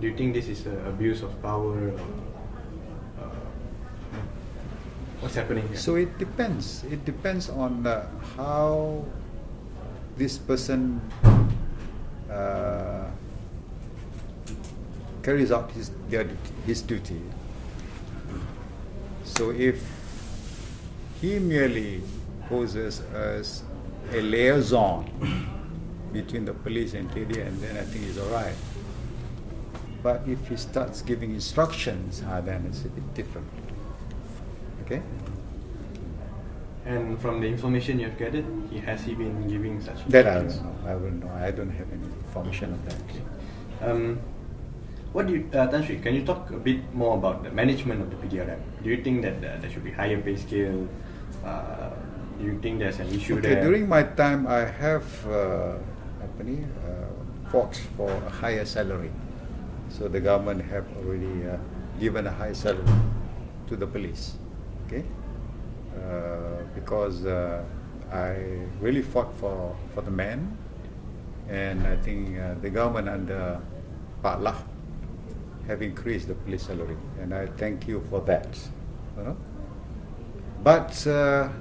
Do you think this is abuse of power? Or, what's happening here? So it depends. It depends on how this person carries out his duty. So if he merely poses as a liaison between the police and TDA, and then I think he's all right. But if he starts giving instructions, then it's a bit different. Okay? And from the information you've gathered, has he been giving such That I instructions? don't know. I will know. I don't have any information on that. Okay. What do you, Tan Sri, can you talk a bit more about the management of the PDRM? Do you think that there should be higher pay scale? Do you think there's an issue there? During my time, I have fought for a higher salary. So the government have already given a high salary to the police. Okay, because I really fought for the men, and I think the government under Pak Lah have increased the police salary, and I thank you for that. You know? But the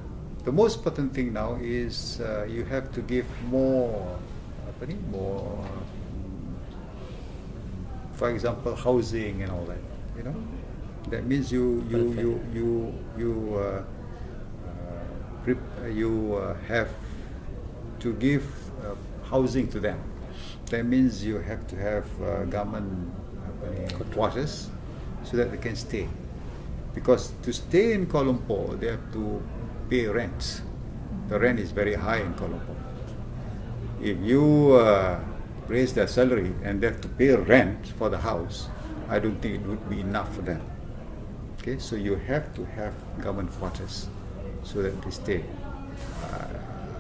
most important thing now is you have to give more, for example, housing and all that. You know, that means you have to give housing to them. That means you have to have government quarters so that they can stay. Because to stay in Kuala Lumpur, they have to pay rent. The rent is very high in Kuala Lumpur. If you raise their salary and they have to pay rent for the house, I don't think it would be enough for them. Okay, so you have to have government quarters so that they stay.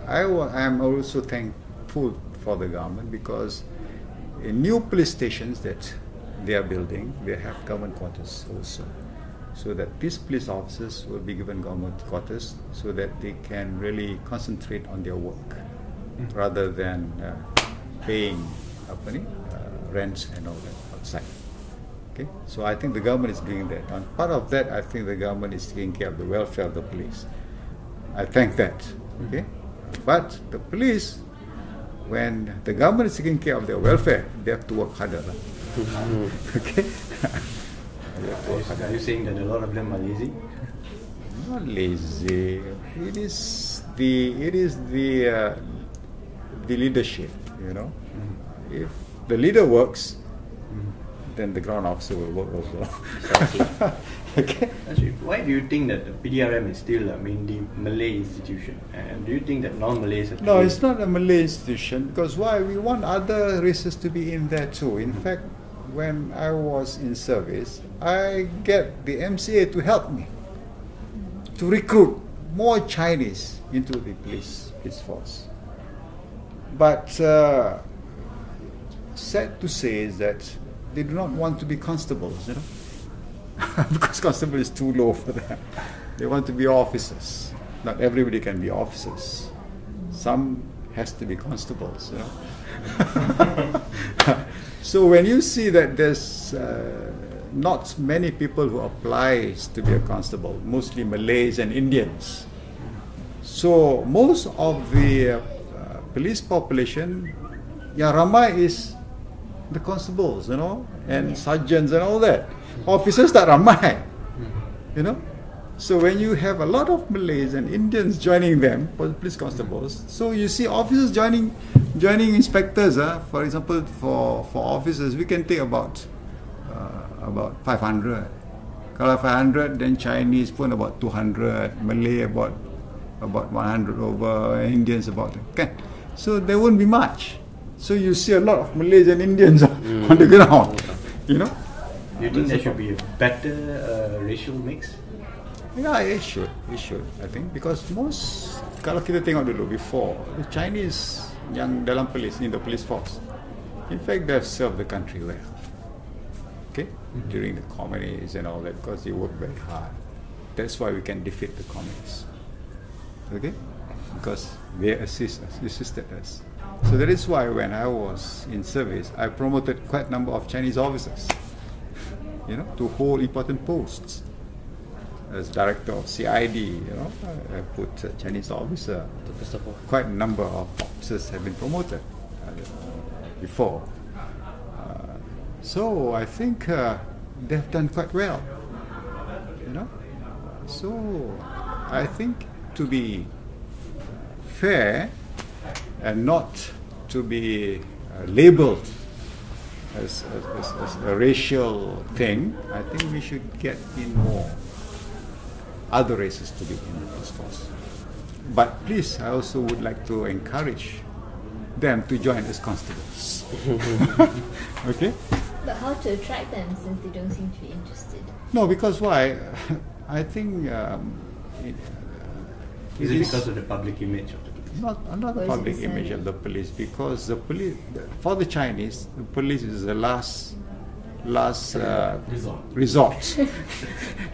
I am also thankful for the government because in new police stations that they are building, they have government quarters also, so that these police officers will be given government quarters so that they can really concentrate on their work rather than paying rents and all that outside. Okay, so I think the government is doing that. On part of that, I think the government is taking care of the welfare of the police. I thank that. Okay, but the police, when the government is taking care of their welfare, they have to work harder. Okay. Are you saying that a lot of them are lazy? Not lazy. It is the leadership. You know, if the leader works, then the ground officer will work also. Okay. Actually, why do you think that the PDRM is still a mainly Malay institution? And do you think that non-Malays have to No, it's not a Malay institution, because why? We want other races to be in there too. In fact, when I was in service, I get the MCA to help me to recruit more Chinese into the police force. But sad to say is that they do not want to be constables, you know, because constable is too low for them. They want to be officers. Not everybody can be officers. Some has to be constables, you know. So when you see that there's not many people who apply to be a constable, mostly Malays and Indians. So most of the police population, ramai is the constables, you know, and sergeants and all that. Officers tak ramai, you know. So when you have a lot of Malays and Indians joining them, police constables, so you see officers joining inspectors. For example, for officers, we can take about 500. Kalau 500, then Chinese pun about 200, Malay about 100 over, Indians about. Okay. So there won't be much. So you see a lot of Malays and Indians on the ground, you know. Do you think there should be a better racial mix? Yeah, it should. I think, because most, kalau kita tengok dulu before, the Chinese yang dalam police, in the police force, in fact, they have served the country well. Okay, during the communists and all that, because they work very hard. That's why we can defeat the communists. Okay, because they assisted us. So that is why when I was in service, I promoted quite a number of Chinese officers, to hold important posts. As director of CID, I put a Chinese officer. Quite a number of officers have been promoted before. So I think they've done quite well. So I think to be fair and not to be labeled as a racial thing, I think we should get in more other races to be in the police force. But please, I also would like to encourage them to join as constables. Okay? But how to attract them since they don't seem to be interested? No, because why? I think is it because of the public image of the police? Not the public image of the police, because the police, for the Chinese, the police is the last resort.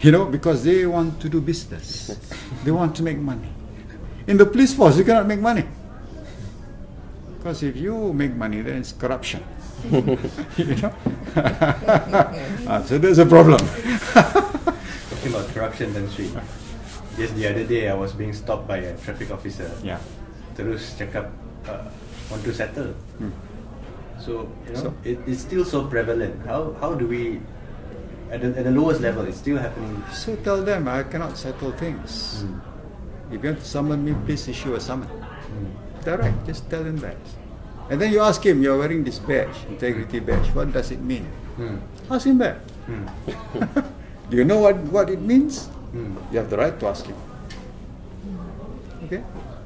Because they want to do business. They want to make money. In the police force, you cannot make money. Because if you make money, then it's corruption. So there's a problem. Talking about corruption, Tan Sri. Just the other day, I was being stopped by a traffic officer. Yeah. Terus cakap, want to settle. So it's still so prevalent. How do we, at the lowest level, it's still happening? So tell them I cannot settle things. If you want to summon me, please issue a summon. Direct, just tell him that. And then you ask him, you're wearing this badge, integrity badge, what does it mean? Ask him that. Do you know what it means? You have the right to ask him. Okay?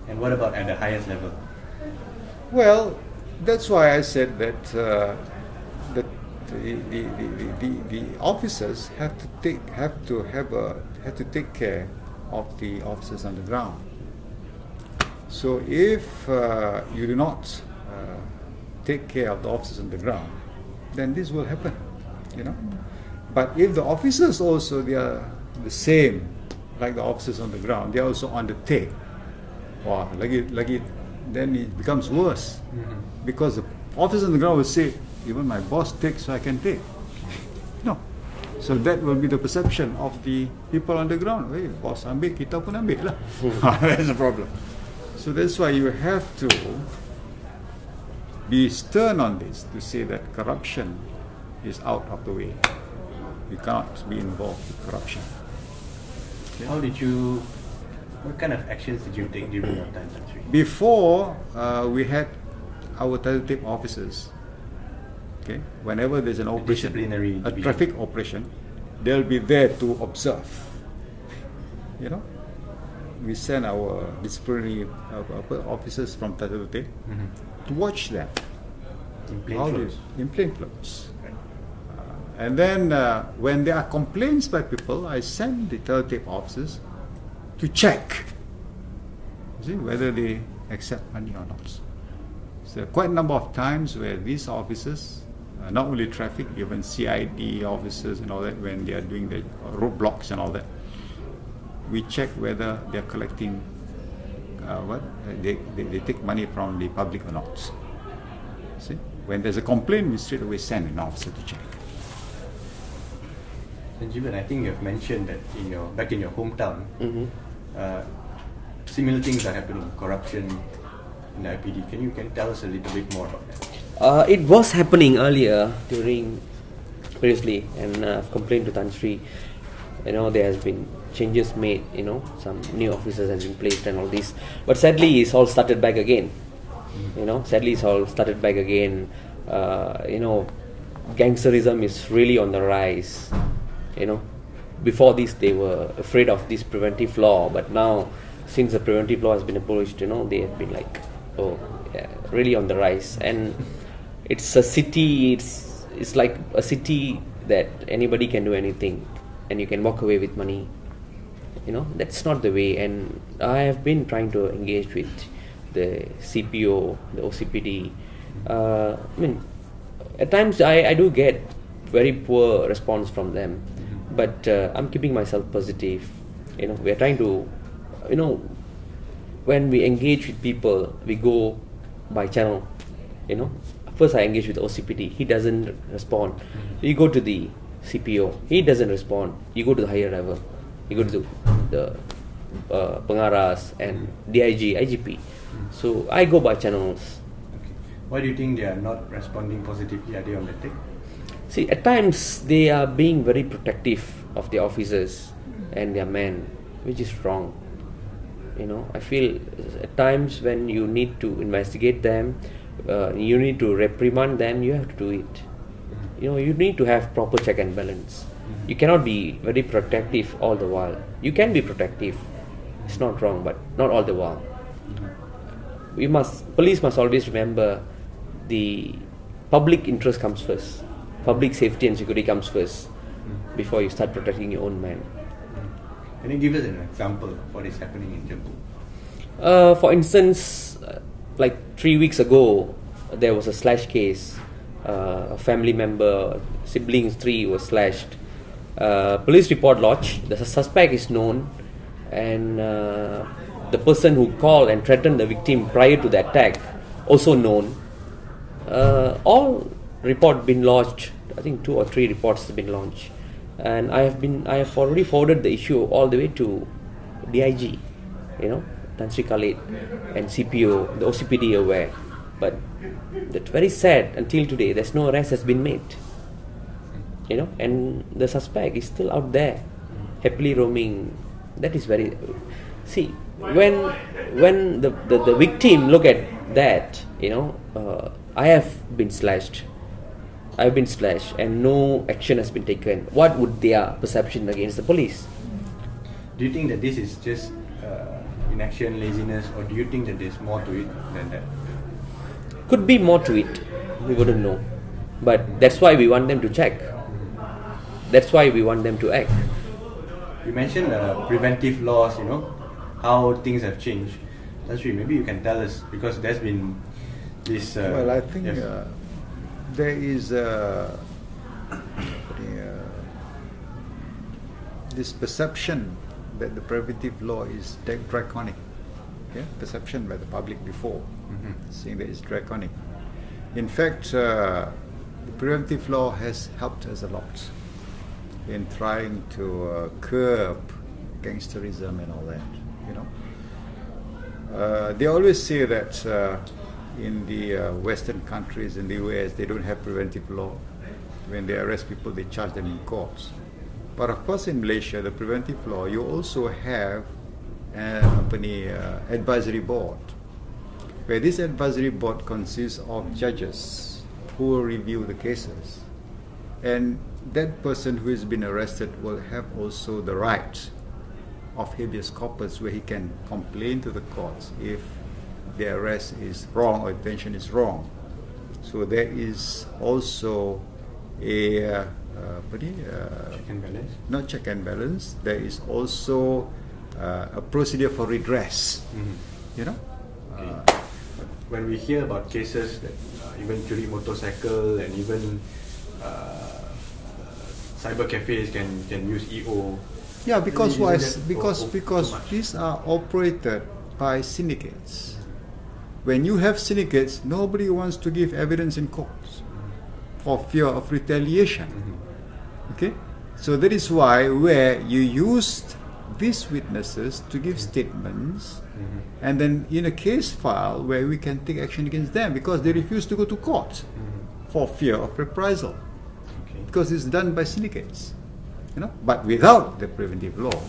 And what about at the highest level? Well, that's why I said that the officers have to take care of the officers on the ground. So if you do not take care of the officers on the ground, then this will happen. But if the officers also, they are the same like the officers on the ground, they are also on the take. Wow, then it becomes worse. Because the officers on the ground will say, even my boss takes, so I can take. No. So that will be the perception of the people on the ground. Hey, boss ambil, kita pun ambil lah. That's the problem. So that's why you have to be stern on this, to say that corruption is out of the way. You cannot be involved with corruption. Okay. What kind of actions did you take during your time? Before, we had our tape officers. Okay, whenever there's an operation, a traffic operation, they'll be there to observe. We send our disciplinary officers from Tattoo to watch them. In plain clothes. And then when there are complaints by people, I send the tape officers to check, whether they accept money or not. So quite a number of times where these officers, not only traffic, even CID officers and all that, when they are doing the roadblocks and all that, we check whether they are collecting they take money from the public or not. See, when there's a complaint, we straight away send an officer to check. Jivan, I think you have mentioned that back in your hometown, similar things are happening, corruption in the IPD. Can you tell us a little bit more about that? It was happening earlier previously, and I've complained to Tan Sri. There has been changes made. Some new officers has been placed and all this. But sadly, it's all started back again. Gangsterism is really on the rise. Before this, they were afraid of this preventive law, but now, since the preventive law has been abolished, they have been really on the rise. And it's a city. It's like a city that anybody can do anything, and you can walk away with money. That's not the way. And I have been trying to engage with the CPO, the OCPD. At times I do get very poor response from them, but I'm keeping myself positive. We are trying to, when we engage with people, we go by channel. You know, first I engage with the OCPD, he doesn't respond. You go to the CPO, he doesn't respond. You go to the higher level, you go to the Pengaras and DIG, IGP. So I go by channels. Okay. Why do you think they are not responding positively? Are they on the take? See, at times they are being very protective of their officers and their men, which is wrong. You know, I feel at times when you need to investigate them, you need to reprimand them, you have to do it. You know, you need to have proper check and balance. You cannot be very protective all the while. You can be protective, it's not wrong, but not all the while. Police must always remember the public interest comes first. Public safety and security comes first before you start protecting your own men. Can you give us an example of what is happening in Jammu? For instance, like 3 weeks ago, there was a slash case. A family member, siblings 3 were slashed. Police report lodged. The suspect is known, and the person who called and threatened the victim prior to the attack also known. All report been lodged. I think 2 or 3 reports have been launched, and I have already forwarded the issue all the way to DIG, you know, Tan Sri Khalid, and CPO, the OCPD aware. But that's very sad. Until today, there's no arrest has been made. You know, and the suspect is still out there, happily roaming. That is very. See, when the victim look at that, you know, I have been slashed. I've been slashed, and no action has been taken. What would their perception against the police? Do you think that this is just inaction, laziness, or do you think that there's more to it than that? Could be more to it. We wouldn't know, but that's why we want them to check. That's why we want them to act. You mentioned preventive laws. You know how things have changed. That's right. Maybe you can tell us, because there's been this. Well, I think yes. there is this perception that the preventive law is draconic. Okay? Perception by the public before, saying that it's draconic. In fact, the preventive law has helped us a lot in trying to curb gangsterism and all that. You know, they always say that in the Western countries, in the US, they don't have preventive law. When they arrest people, they charge them in courts. But of course, in Malaysia, the preventive law, you also have an advisory board, where this advisory board consists of judges who will review the cases, and that person who has been arrested will have also the right of habeas corpus, where he can complain to the courts if the arrest is wrong or detention is wrong. So there is also a check and balance. Not check and balance. There is also a procedure for redress. You know. Okay. When we hear about cases that even curi motorcycle and even cyber cafes can use EO. Yeah, because why? Because too much? these are operated by syndicates. When you have syndicates, nobody wants to give evidence in courts for fear of retaliation. Okay, so that is why where you used these witnesses to give statements, and then in a case file where we can take action against them because they refuse to go to court for fear of reprisal, because it's done by syndicates. You know, but without the preventive law,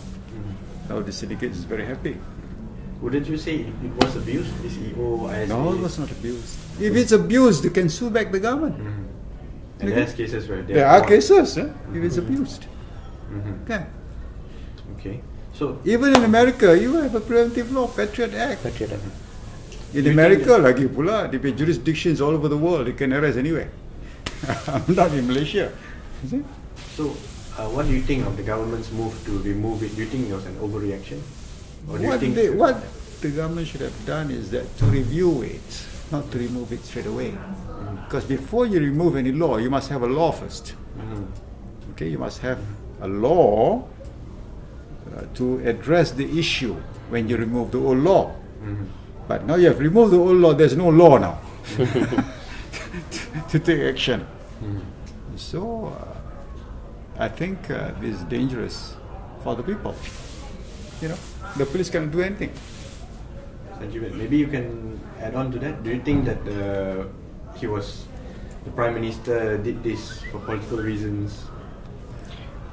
now the syndicate is very happy. Wouldn't you say it was abused, this EO, ISA? No, it was not abused. If it's abused, you can sue back the government. And there's cases where there are cases, if it's abused. Okay. Okay. So Even in America, you have a preventive law, Patriot Act. Patriot Act. In America, lagi pula, they have jurisdictions all over the world. They can arrest anywhere. Not in Malaysia. You see? So, what do you think of the government's move to remove it? Do you think it was an overreaction? Or do you think What the government should have done is that to review it, not to remove it straight away. Because before you remove any law, you must have a law first. Okay, you must have a law to address the issue when you remove the old law. But now you have removed the old law, there's no law now. to take action. So I think this is dangerous for the people. You know, the police cannot do anything. Sanjeev, maybe you can add on to that. Do you think that the Prime Minister did this for political reasons?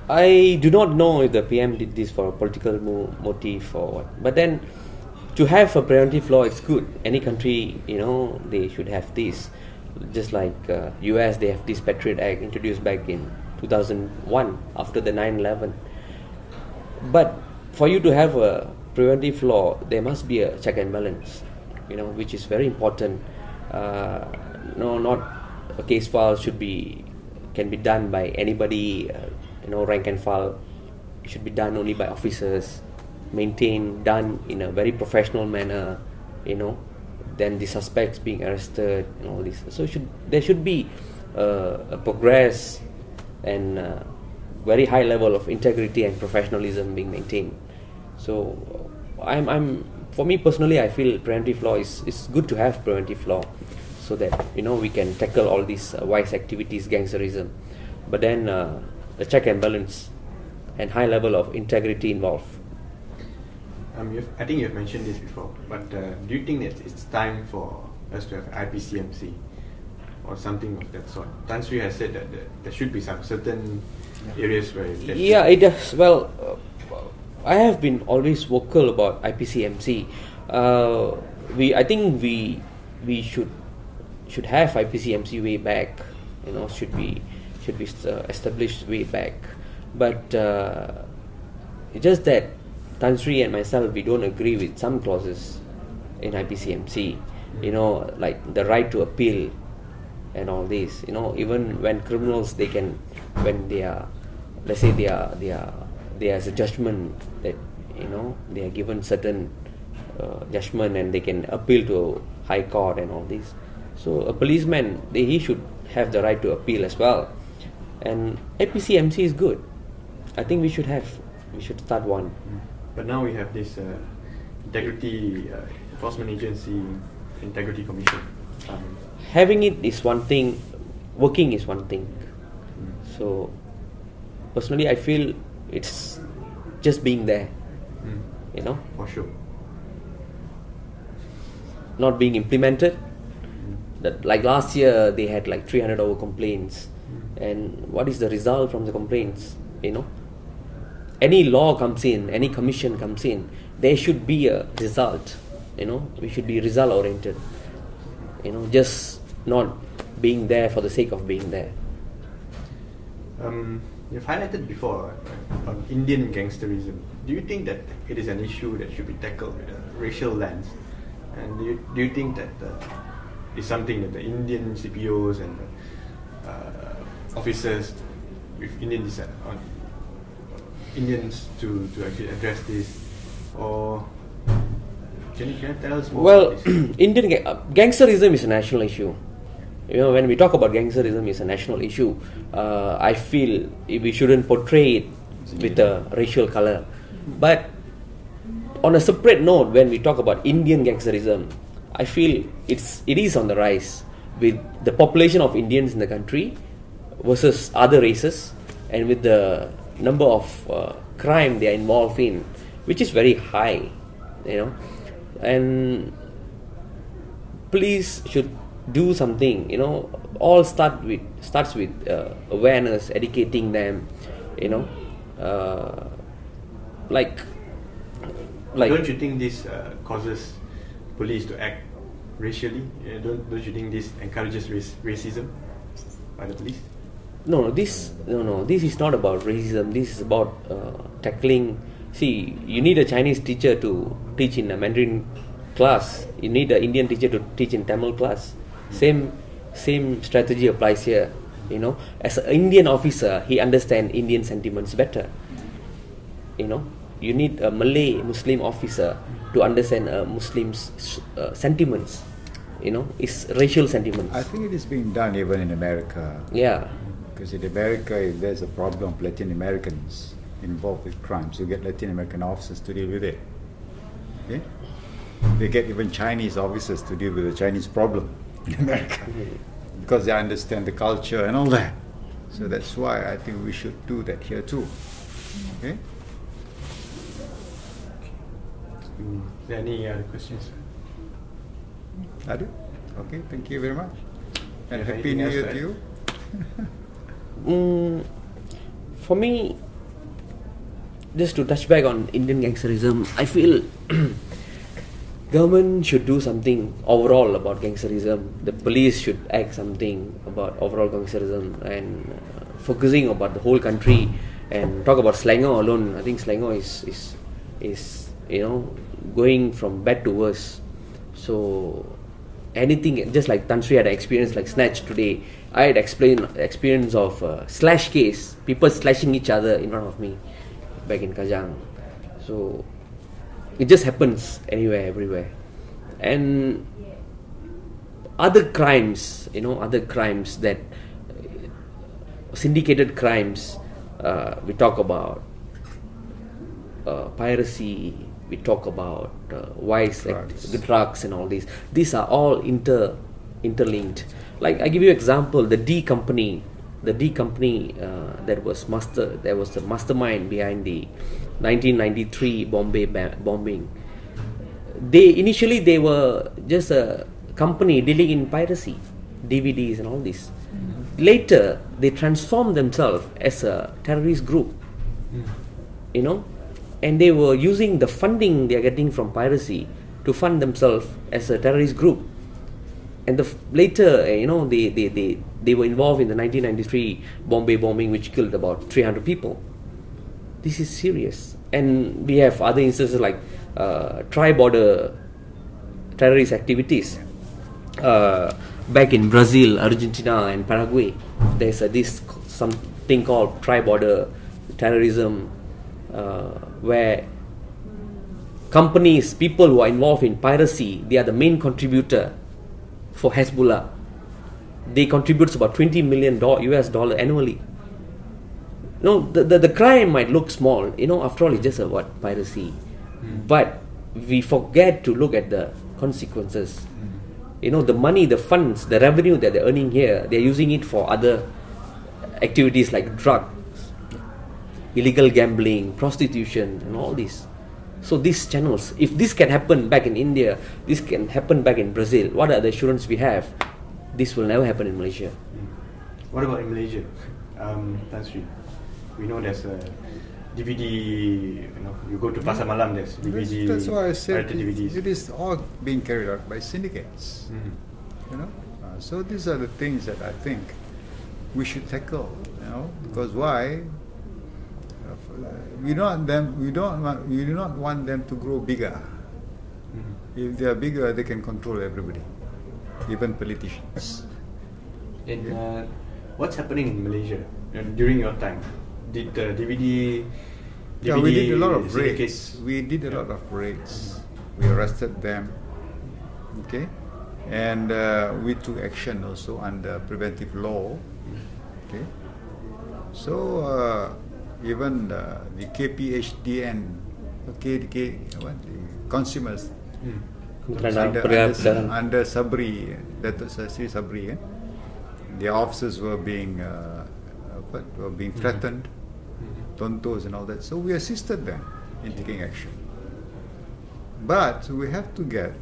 I do not know if the PM did this for a political motive or what. But then, to have a preventive law, it's good. Any country, they should have this. Just like US, they have this Patriot Act introduced back in 2001 after the 9/11. But for you to have a preventive law, there must be a check and balance, which is very important. Not a case file can be done by anybody. Rank and file. It should be done only by officers, done in a very professional manner. Then the suspects being arrested and all this. So there should be a progress and very high level of integrity and professionalism being maintained. So for me personally, I feel preventive law is good to have preventive law, so that we can tackle all these vice activities, gangsterism. But then the check and balance and high level of integrity involved. I think you've mentioned this before, but do you think that it's time for us to have IPCMC or something of that sort? Tan Sri has said that there should be some certain areas where... it does. Well, I have been always vocal about IPCMC. I think we should have IPCMC way back. Should be established way back. But it's just that Tan Sri and myself, we don't agree with some clauses in IPCMC. Like the right to appeal and all this. Even when criminals, when they are, let's say there's a judgment that they are given certain judgment and they can appeal to High Court and all this. So a policeman, he should have the right to appeal as well. And IPCMC is good. I think we should start one. But now we have this Integrity Enforcement Agency, Integrity Commission. Having it is one thing, working is one thing. So personally, I feel it's just being there. For sure. Not being implemented. That like last year they had like 300 over complaints, and what is the result from the complaints? Any law comes in, any commission comes in, there should be a result. We should be result oriented. Just not being there for the sake of being there. You've highlighted before on Indian gangsterism. Do you think that it is an issue that should be tackled with a racial lens? And do you think that is something that the Indian CPOs and officers with Indian descent on Indians to actually address this, or can you tell us more? Well, about this? Indian gangsterism is a national issue. When we talk about gangsterism, it's a national issue. I feel we shouldn't portray it with a racial color. But on a separate note, when we talk about Indian gangsterism, I feel it is on the rise with the population of Indians in the country versus other races, and with the number of crime they are involved in, which is very high, and police should do something. All starts with awareness, educating them. Like. Don't you think this causes police to act racially? Don't you think this encourages racism by the police? No. This is not about racism. This is about tackling. See, you need a Chinese teacher to teach in a Mandarin class. You need an Indian teacher to teach in Tamil class. Same strategy applies here. As an Indian officer, he understands Indian sentiments better. You need a Malay Muslim officer to understand a Muslim's sentiments. It's racial sentiments. I think it is being done even in America. Yeah. Because in America, if there's a problem of Latin Americans involved with crimes, you get Latin American officers to deal with it. Okay? They get even Chinese officers to deal with the Chinese problem in America. because they understand the culture and all that. So that's why I think we should do that here too. Okay. Is there any other questions? Adu? Okay, thank you very much. And Have Happy anything New else Year to to you. For me, just to touch back on Indian gangsterism, I feel government should do something overall about gangsterism. The police should act something about overall gangsterism and focusing about the whole country and talk about Selangor alone. I think Selangor is going from bad to worse. So anything, just like Tan Sri had an experience like Snatch today, I had experience of slash case, people slashing each other in front of me back in Kajang. So it just happens anywhere, everywhere. And other crimes, that syndicated crimes, we talk about piracy, we talk about drugs and all these. These are all interlinked. Like I give you example, the D company, that was the mastermind behind the 1993 Bombay bombing. They were just a company dealing in piracy, DVDs and all this. Later, they transformed themselves as a terrorist group, and they were using the funding they are getting from piracy to fund themselves as a terrorist group. And later, they were involved in the 1993 Bombay bombing, which killed about 300 people. This is serious. And we have other instances like tri-border terrorist activities. Back in Brazil, Argentina and Paraguay, there's something called tri-border terrorism, where companies, people who are involved in piracy, they are the main contributor for Hezbollah. They contribute about $20 million US annually. The crime might look small, after all it's just about piracy. But we forget to look at the consequences. The money, the funds, the revenue that they're earning here, they're using it for other activities like drugs, illegal gambling, prostitution and all this. So these channels, if this can happen back in India, this can happen back in Brazil, what are the assurance we have? This will never happen in Malaysia. What about in Malaysia? Tan Sri, we know there's a DVD, you go to Pasar Malam, there's DVD. That's why I said DVDs. it is all being carried out by syndicates. So these are the things that I think we should tackle. Because why? We do not want them to grow bigger. If they are bigger, they can control everybody, even politicians. And what's happening in Malaysia during your time? Did the DVD? Yeah, we did a lot of syndicates? raids. We arrested them. Okay, and we took action also under preventive law. Okay, so even the KPHDN, the consumers under Sabri, Datuk Sri Sabri, the officers were being threatened, tontos and all that. So we assisted them in taking action. But we have to get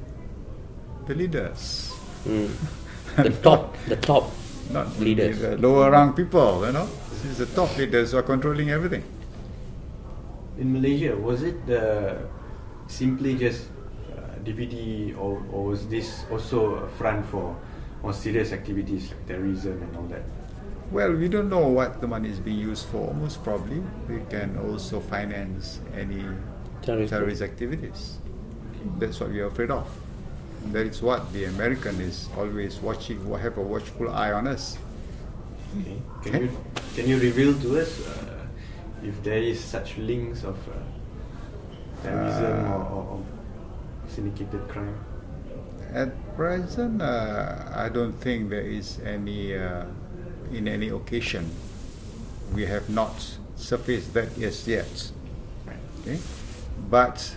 the leaders, the top not leaders, the lower rank people. It's the top leaders who are controlling everything. In Malaysia, was it simply just DVD, or was this also a front for more serious activities like terrorism and all that? Well, we don't know what the money is being used for. Most probably, we can also finance any terrorist activities. That's what we are afraid of. That is what the American is always watching, have a watchful eye on us. Okay. Can you reveal to us if there is such links of terrorism or syndicated crime? At present, I don't think there is any, in any occasion, we have not surfaced that yet. Okay? But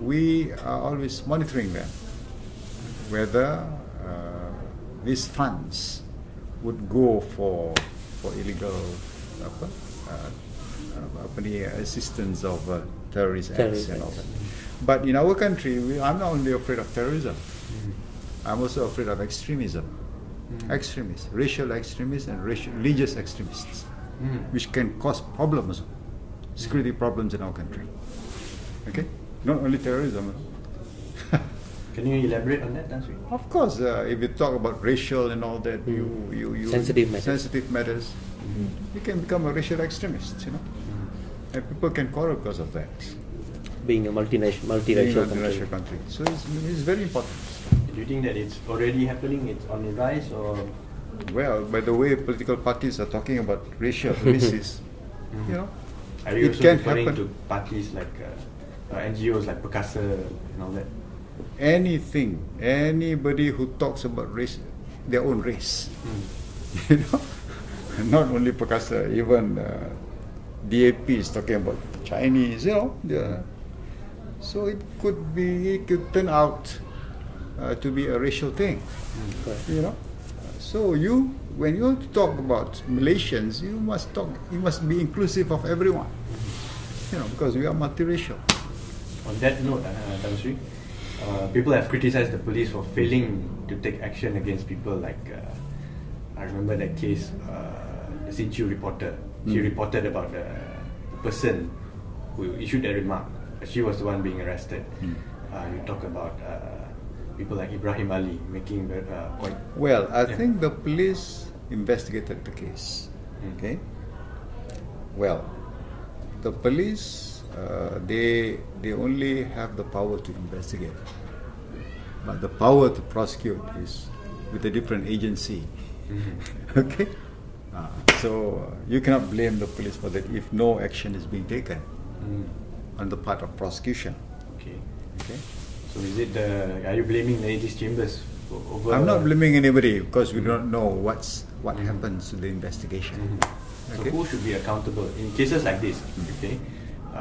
we are always monitoring them, whether these funds would go for illegal assistance of terrorist acts and all that. But in our country, I'm not only afraid of terrorism. I'm also afraid of extremism. Extremists, racial extremists and religious extremists, which can cause problems, security problems in our country. Okay? Not only terrorism. Can you elaborate on that, Tan Sri? Of course, if you talk about racial and all that, you sensitive matters, you can become a racial extremist, you know, and people can quarrel because of that. Being a multiracial country. So it's very important. Do you think that it's already happening? It's on the rise, or? Well, by the way political parties are talking about racial policies, you know, are you it also can referring happen. to parties like NGOs like Perkasa and all that? Anything, anybody who talks about race, their own race, you know, not only Perkasa, even DAP is talking about Chinese, you know. So it could turn out to be a racial thing, you know. So when you talk about Malaysians, you must be inclusive of everyone, you know, because we are multiracial. On that note, Tan Sri, people have criticized the police for failing to take action against people like, I remember that case, the Sinchu reporter. She reported about the person who issued that remark. She was the one being arrested. You talk about people like Ibrahim Ali making quite... Well, I think the police investigated the case. Okay. Well, the police, they only have the power to investigate, but the power to prosecute is with a different agency. Okay. So you cannot blame the police for that if no action is being taken on the part of prosecution. Okay. Okay. So is it are you blaming the AG's chambers over? I'm not blaming anybody because we don't know what happens to the investigation. So who should be accountable in cases like this? Okay,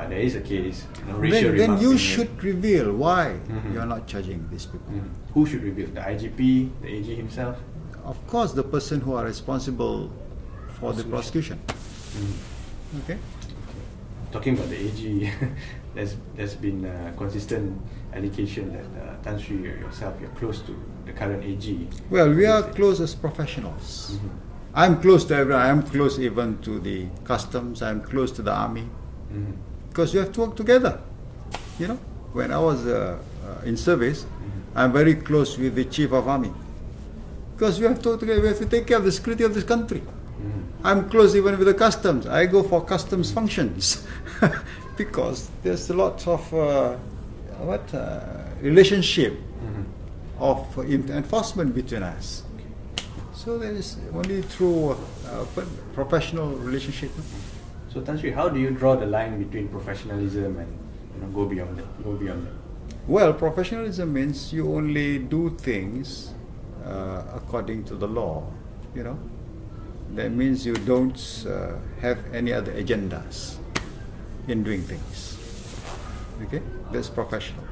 there is a case. Racial then you remarks should reveal why you're not charging these people. Who should reveal? The IGP, the AG himself? Of course, the person who are responsible for the prosecution. Okay. Talking about the AG, there's been a consistent allegation that Tan Sri yourself, you're close to the current AG. Well, we are close as professionals. I'm close to everyone. I'm close even to the customs. I'm close to the army, because we have to work together. You know, when I was in service, I'm very close with the chief of army, because we have to work together. We have to take care of the security of this country. I'm close even with the customs. I go for customs functions because there's a lot of relationship of enforcement between us. So there is only through professional relationship. So Tan Sri, how do you draw the line between professionalism and go beyond that? Well, professionalism means you only do things according to the law. You know. That means you don't have any other agendas in doing things. Okay? That's professional.